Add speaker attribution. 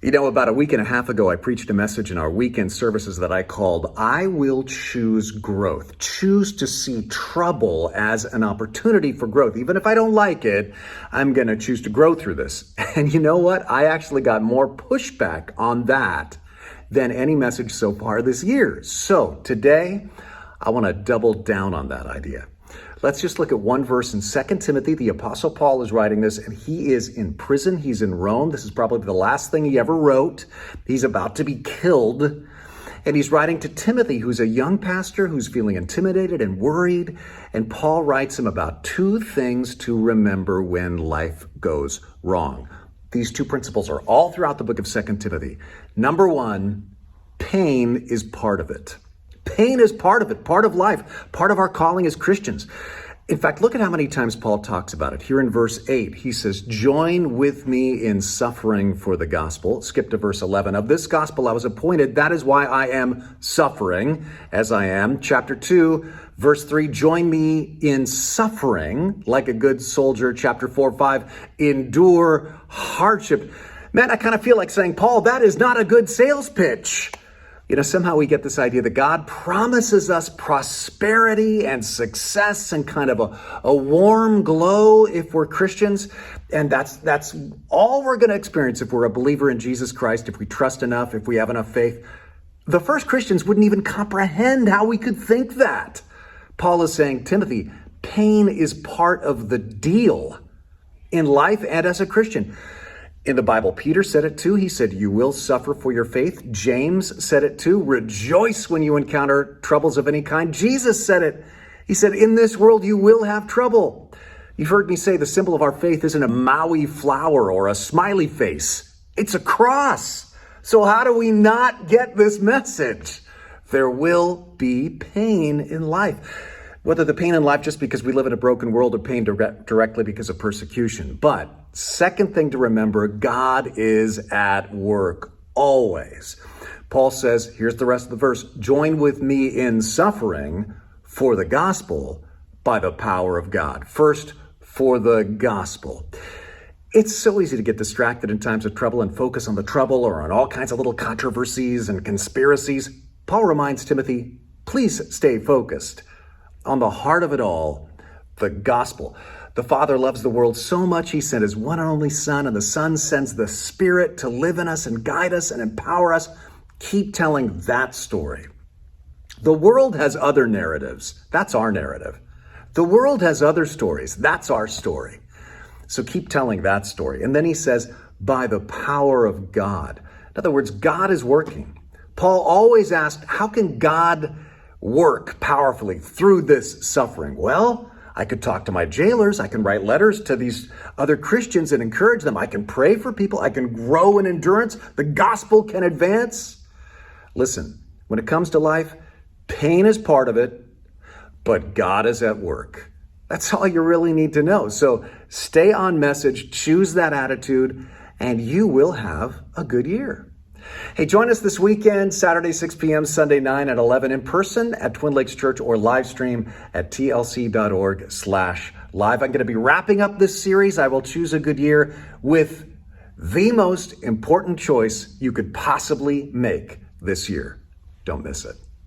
Speaker 1: You know, about a week and a half ago, I preached a message in our weekend services that I called, I Will Choose Growth. Choose to see trouble as an opportunity for growth. Even if I don't like it, I'm going to choose to grow through this. And you know what? I actually got more pushback on that than any message so far this year. So today, I want to double down on that idea. Let's just look at one verse in 2 Timothy. The Apostle Paul is writing this, and he is in prison. He's in Rome. This is probably the last thing he ever wrote. He's about to be killed. And he's writing to Timothy, who's a young pastor who's feeling intimidated and worried. And Paul writes him about two things to remember when life goes wrong. These two principles are all throughout the book of 2 Timothy. Number one, pain is part of it. Pain is part of it, part of life, part of our calling as Christians. In fact, look at how many times Paul talks about it. Here in verse 8, he says, join with me in suffering for the gospel. Skip to verse 11. Of this gospel I was appointed. That is why I am suffering as I am. Chapter 2, verse 3, join me in suffering like a good soldier. Chapter 4, 5, endure hardship. Man, I kind of feel like saying, Paul, that is not a good sales pitch. You know, somehow we get this idea that God promises us prosperity and success and kind of a warm glow if we're Christians. And that's all we're going to experience if we're a believer in Jesus Christ, if we trust enough, if we have enough faith. The first Christians wouldn't even comprehend how we could think that. Paul is saying, Timothy, pain is part of the deal in life and as a Christian. In the Bible, Peter said it too. He said, you will suffer for your faith. James said it too. Rejoice when you encounter troubles of any kind. Jesus said it. He said, in this world, you will have trouble. You've heard me say the symbol of our faith isn't a Maui flower or a smiley face. It's a cross. So how do we not get this message? There will be pain in life. Whether the pain in life just because we live in a broken world or pain directly because of persecution. But second thing to remember, God is at work always. Paul says, here's the rest of the verse, join with me in suffering for the gospel by the power of God. First, for the gospel. It's so easy to get distracted in times of trouble and focus on the trouble or on all kinds of little controversies and conspiracies. Paul reminds Timothy, please stay focused on the heart of it all, the gospel. The Father loves the world so much, he sent his one and only Son, and the Son sends the Spirit to live in us and guide us and empower us. Keep telling that story. The world has other narratives. That's our narrative. The world has other stories. That's our story. So keep telling that story. And then he says, by the power of God. In other words, God is working. Paul always asked, how can God work powerfully through this suffering? Well, I could talk to my jailers. I can write letters to these other Christians and encourage them. I can pray for people. I can grow in endurance. The gospel can advance. Listen, when it comes to life, pain is part of it, but God is at work. That's all you really need to know. So stay on message, choose that attitude, and you will have a good year. Hey, join us this weekend, Saturday, 6 p.m., Sunday, 9 and 11 in person at Twin Lakes Church or live stream at tlc.org/live. I'm going to be wrapping up this series, I Will Choose a Good Year, with the most important choice you could possibly make this year. Don't miss it.